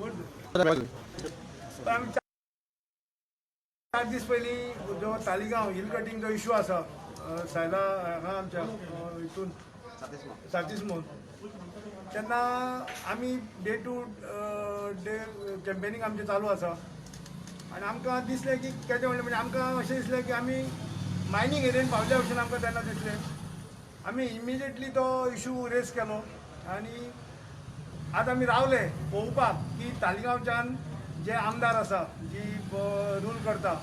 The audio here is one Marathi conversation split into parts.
आम्ही 4 दीस पयलीं जो तालिगांव हिल कटिंग जो इशू आसा सायला हांगा आमच्या हितून सातीस्मोन तेन्ना आमी डे टू डे कॅम्पेनींग आमचें चालू आसा आनी आमकां दिसलें की केदें म्हणलें म्हणजे आमकां अशें दिसलें की आमी मायनींग एरियेन पावल्या भशेन आमकां तेन्ना दिसलें आमी इमिजिएटली तो इशू रेज केलो आनी आज आमी रावले पळोवपाक की तालिगांवच्यान जे आमदार आसा जी रूल करता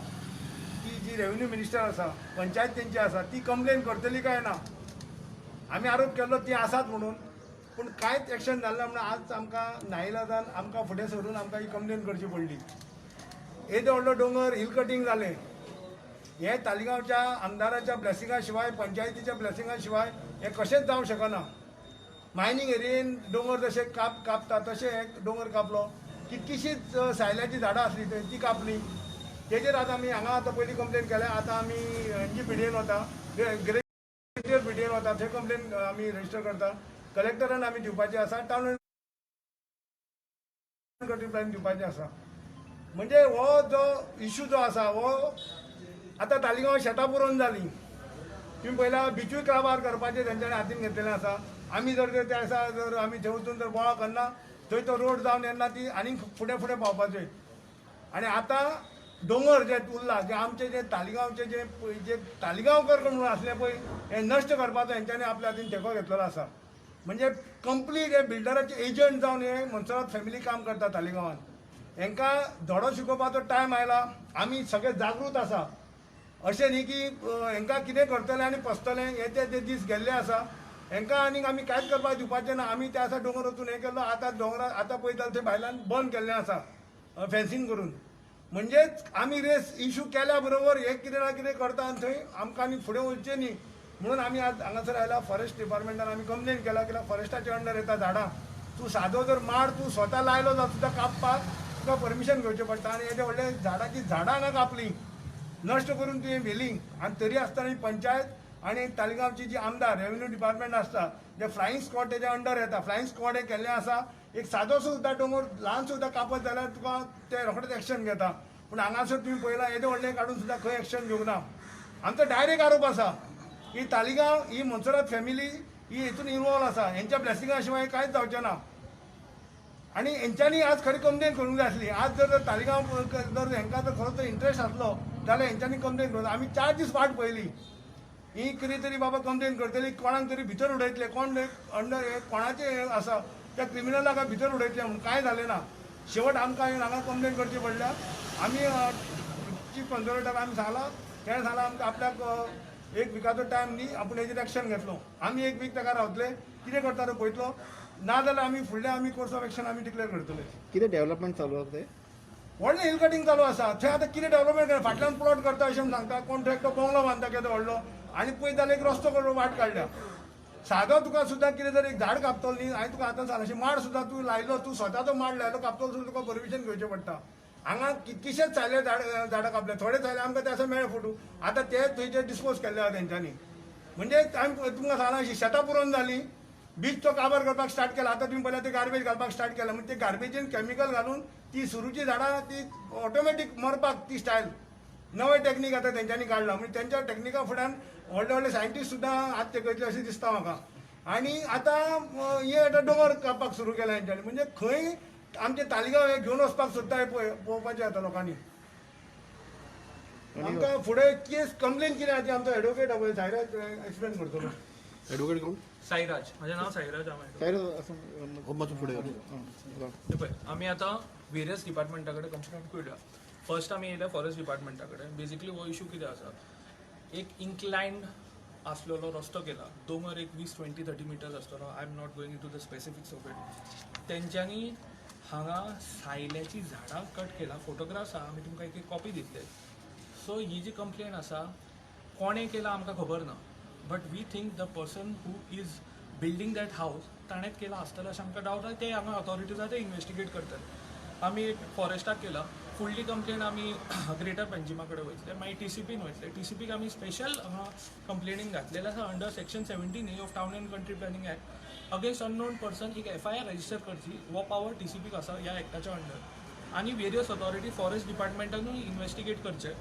ती जी रेव्हेन्यू मिनिस्टर आसा पंचायत तेंची आसा ती कंप्लेन करतली काय ना आमी आरोप केल्लो ती आसात म्हणून पूण कांयच एक्शन जालें ना म्हणून आज आमकां नाइलाजान आमकां फुडें सरून आमकां ही कंप्लेन करची पडली येदो व्हडलो दोंगर हिल कटींग जालें हे तालिगांवच्या आमदाराच्या ब्लेसिंगा शिवाय पंचायतीच्या ब्लेसिंगा शिवाय हे कशेंच जावंक शकना मायनींग एरियेन दोंगर जशे कापता तशें एक दोंगर कापलो कितकीशीच सायल्याची झाडां आसली ती कापली तेजेर आतां आमी हांगा आतां पयलीं कंप्लेन केल्या आतां आमी हेंची पिडीएन वता ग्रेटर पिडीएन वता थंय कंप्लेन आमी रजिस्टर करता कलेक्टरान आमी दिवपाची आसा टावन प्लॅन दिवपाचें आसा म्हणजे हो जो इशू जो आसा हो आतां तालिगांव शेतां पुरोवन जाली तुम्ही पयला बिचूय कारबार करपाचें तेंच्यांनी हातीन घेतलेलें आसा आमी जर त्या दिसा जर आमी थंय वचून जर बोवाळ करना थंय तो रोड जावन येना ती आनीक फुडें फुडें पावपाचें आनी आतां दोंगर जे उरला जे आमचे जे तालिगांवचे जे तालिगांवकर म्हणून आसले पळय हे नश्ट करपाचो हेंच्यांनी आपल्या हातीन तेको घेतलेलो आसा म्हणजे कंप्लीट हे बिल्डराचे एजंट जावन हे मनसुरात फॅमिली काम करता तालिगांवान हेंकां धडो शिकोवपाचो टायम आयला आमी सगळे जागृत आसा अशें न्ही की हेंकां कितें करतले आनी पसतले हे ते दीस गेल्ले आसा हेंकां आनीक आमी कांयच करपाक दिवपाचें ना आमी त्या आसा दोंगर वचून हें केलो आतां दोंगरा आतां पळयता थंय भायल्यान बंद केल्लें आसा फेन्सींग करून म्हणजेच आमी रेस इशू केल्या बरोबर हे कितें ना कितें करता आनी थंय आमकां आनी फुडें वचचें न्ही म्हणून आमी आज हांगासर आयला फॉरेस्ट डिपार्टमेंटान आमी कंप्लेन केला कित्याक फॉरेस्टाच्या अंडर येता झाडां तूं सादो जर माड तूं स्वता लायलो जाल्यार सुद्दां कापपाक तुका परमिशन घेवचें पडटा आनी येदे व्हडले झाडांची झाडां हांगा कापलीं नश्ट करून तुवें व्हेली आनी तरी आसतना पंचायत आनी तालिगांवची जी आमदार रेव्हेन्यू डिपार्टमेंट आसता जे फ्लायींग स्क्वॉड तेच्या अंडर येता फ्लायींग स्क्वॉड हे केल्लें आसा एक सादो सुद्दां दोंगर ल्हान सुद्दां कापत जाल्यार तुका ते रोखडेच एक्शन घेता पूण हांगासर तुवें पळयलां येदे व्हडलें काडून सुद्दां खंय एक्शन घेवंक ना आमचो डायरेक्ट आरोप आसा की तालिगांव ही मनसुरात फॅमिली ही हितून इन्वॉल्व आसा हेंच्या ब्लेसिंगा शिवाय कांयच जावचें ना आनी हेंच्यांनी आज खरी कंप्लेन करूंक जाय आसली आज जर तालिगांव जर हेंकां जर खरोच इंट्रस्ट आसलो जाल्यार हेंच्यांनी कंप्लेन करूं आमी 4 दीस वाट पळयली ही कितें तरी बाबा कंप्लेन करतली कोणाक तरी भितर उडयतले कोण अंडर कोणाचे आसा त्या क्रिमिनलाक भितर उडयतले म्हणून कांय जालें ना शेवट आमकां हांगा कंप्लेन करची पडल्या आमी चीफ कन्झर्वेटराक आमी सांगलां तेणें सांगलां आमकां आपल्याक 1 विकाचो टायम दी आपूण हेजेर एक्शन घेतलो आमी 1 वीक ताका रावतले कितें करता तो पळयतलो ना जाल्यार आमी फुडलें आमी कोर्स ऑफ एक्शन आमी डिक्लेअर करतले कितें डेव्हलपमेंट चालू आसा ते व्हडलें हिल कटींग चालू आसा थंय आतां कितें डेव्हलपमेंट करता फाटल्यान प्लॉट करता अशें सांगता कोण थंय एकटो बंगलो बांदता केदो व्हडलो आनी पळयत जाल्यार एक रस्तो करून वाट काडल्या सादो तुका सुद्दां कितें जर एक झाड कापतलो न्ही हांवें तुका आतां सांगलें अशें माड सुद्दां तूं लायलो तूं स्वताचो माड लायलो कापतलो सुद्दां तुका परमिशन घेवचें पडटा हांगा कितकीशेच सायले झाडां कापले थोडे सायले आमकां ते आसा मेळ फोटू आतां ते थंयचे डिस्पोज केल्ले आहा तेंच्यांनी म्हणजे आमी तुमकां सांगलां अशी शेतां पुरोवन जाली बीच तो काबार करपाक स्टार्ट केला आतां तुमी पळयल्यार ते गार्बेज घालपाक स्टार्ट केला म्हणजे ते गार्बेजीन केमिकल घालून ती सुरूची झाडां ती ऑटोमॅटीक मरपाक ती स्टायल नवें टॅक्नीक आतां तेंच्यांनी काडला म्हणजे तेंच्या टॅक्निका फुड्यान व्हडले व्हडले सायंटिस्ट सुद्दां हात तेकयतले अशें दिसता म्हाका आनी आतां हे आतां दोंगर कापपाक सुरू केला हेंच्यांनी म्हणजे खंय आमचे तालिगांव हे घेवन वचपाक सोदता हे पळोवपाचें आतां लोकांनी आमकां फुडें केस कंप्लेन कितें आसा आमचो एडवोकेट आहा पळय सायराज एक्सप्लेन करतलो एडवोकेट कोण साईराज माझे नाव साईराज आम्ही आता वेरियस डिपार्टमेंटा कडेन कंप्लेंट केल्या फर्स्ट आम्ही येयल्या फॉरेस्ट डिपार्टमेंटा कडेन बेसिकली हो इशू कितें आसा एक इन्क्लायन्ड आसलेलो रस्तो केला दोंगर एक 20-20-30 मिटर्स आसतलो I am not going into the specifics of it तेंच्यांनी हांगा सायल्याची झाडां कट केला फोटोग्राफ्स आहा आमी तुमकां एक कॉपी दितले सो ही जी कंप्लेन आसा कोणें केला आमकां खबर ना but we think the person who is building that house ताणेंच केला आसतलें अशें आमकां डावट आसा ते हांगा ऑथॉरिटीज आहा ते इन्वेस्टिगेट करतात आमी एक फॉरेस्टाक केला फुडली कंप्लेन आमी ग्रेटर पेंजिमा कडेन वयतले मागीर TCPन वयतले TCPक आमी स्पेशल हांगा कंप्लेनींग घातलेलें आसा under section 17A of town end country planning act against unknown person एक FIR रजिस्टर करची हो पावर TCPक आसा ह्या एक्टाच्या अंडर आनी वेरियस ऑथॉरिटी फॉरेस्ट डिपार्टमेंटानूय इन्व्हेस्टिगेट करचे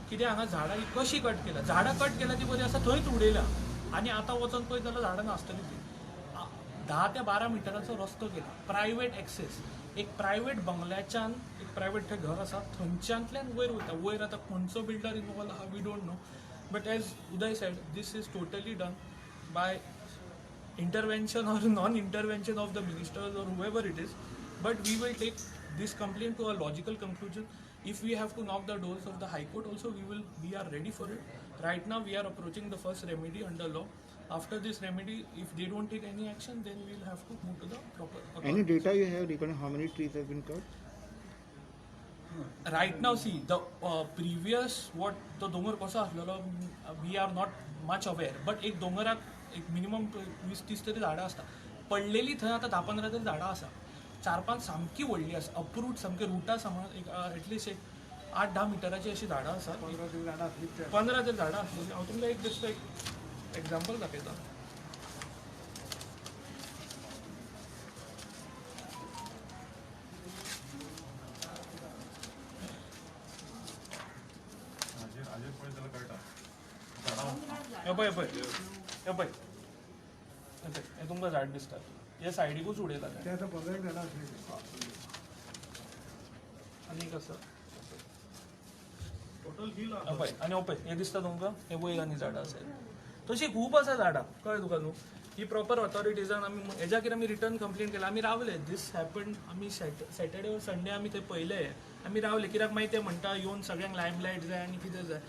कित्याक हांगा झाडां ही कशी कट केल्या झाडां कट केल्या ती बरी आसा थंयच उडयल्या आनी आतां वचून पळयत जाल्यार झाडां नासतली ती 10 ते 12 मिटराचो रस्तो केला प्रायवेट एक्सेस एक प्रायवेट बंगल्याच्यान एक प्रायवेट थंय घर आसा थंयच्यातल्यान वयर वयता वयर आतां खंयचो बिल्डर इनवॉल्व आहा we don't know but as Uday said this is totally done by intervention or non-intervention of the ministers or whoever it is, but we will take this complaint to a logical conclusion. If we have to knock the doors of the High Court also, we are ready for it. Right now we are approaching the first remedy under law. After this remedy, if they don't take any action, then we will have to move to the proper authority. Any data you have regarding how many trees have been cut? Right now, see, the previous, what the dongar kosa asleलो, we are not much aware, but एक dongarak एक मिनिमम 20-30 तरी झाडां आसता पडलेली थंय आतां 10-15 तरी झाडां आसा 4-5 सामकी व्हडली आसा अप्रूट सामके रुटा समज एक एटलिस्ट एक 8-10 मिटराची अशी झाडां आसात 15 तरी झाडां आसलेली हांव तुमकां एक बेश्टो एक एग्जाम्पल दाखयता हे तुमकां झाड दिसता हे सायडीकूच उडयता आनी कसं आनी पळय हे दिसता तुमकां हे वयर आनी झाडां आसा तशी खूब आसा झाडां कळ्ळें तुका न्हू ही प्रॉपर ऑथॉरिटीजान आमी हेज्या कितें आमी रिटर्न कंप्लेन केला आमी रावले दीस हॅपन आमी सॅटर्डे संडे आमी थंय पयले आमी रावले कित्याक मागीर ते म्हणटा येवन सगळ्यांक लायमलायट जाय आनी कितें जाय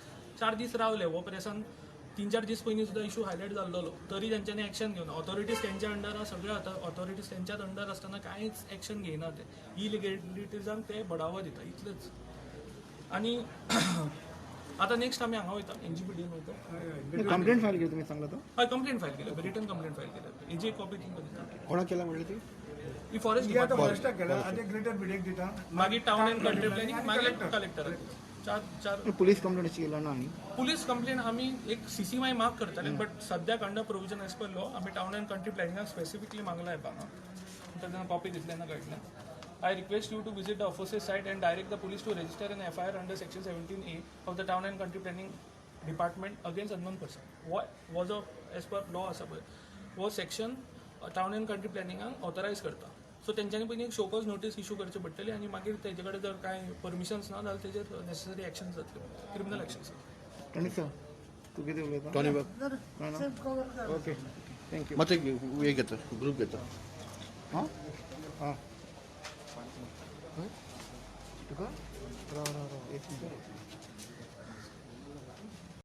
4 दीस रावले हो प्रेसान 3-4 दीस पयलीं सुद्दां इशू हायलायट जाल्लो तरी तेंच्यांनी एक्शन घेवन ऑथॉरिटीज तेंच्या अंडर सगळे ऑथॉरिटीज तेंच्याच अंडर आसतना कांयच एक्शन घेयना ते इलिगॅलिटीजांक ते बढावो दिता इतलेंच आनी आतां नेक्स्ट आमी हांगा वयता NGPDन वयता कंप्लेंट फायल केली तुम्ही सांगला तो हय कंप्लेंट फायल केल्या रिटर्न कंप्लेंट फायल केल्या हेजी एक कॉपी तुमकां दिता कोणा केला म्हणली ती ही फॉरेस्ट ती आता डिपार्टमेंट फॉरेस्टाक केला आनी ग्रेटर बिडेक दिता मागीर टावन एंड कंट्री प्लॅनिंग मागीर कलेक्टराक चार पुलीस कंप्लेंट अशी केला ना आनी पुलीस कंप्लेन आमी एक CCMI मार्क करतले बट सद्याक under provision as per law आमी टावन एंड कंट्री प्लॅनिंगाक स्पेसिफिकली मागला येपाना तेन्ना कॉपी दितले कडल्यान I request you to visit the office's site and direct the police to register an FIR under section 17A of the Town and Country Planning Department against unknown person. What was as per law असा पळय वो section town end country प्लॅनिंगाक authorise करता सो तेंच्यांनी पयलीं एक शोकॉज नोटीस इशू करची पडटली आनी मागीर तेजे कडेन जर कांय परमिशन्स ना जाल्यार तेजेर नेसेसरी एक्शन्स जातले क्रिमिनल एक्शन्स टॉनी सर तू किती उलयता टॉनी बघ ओके थँक्यू मग ते हे घेतं ग्रुप घेतं हां हां तुका राव एक मिनिट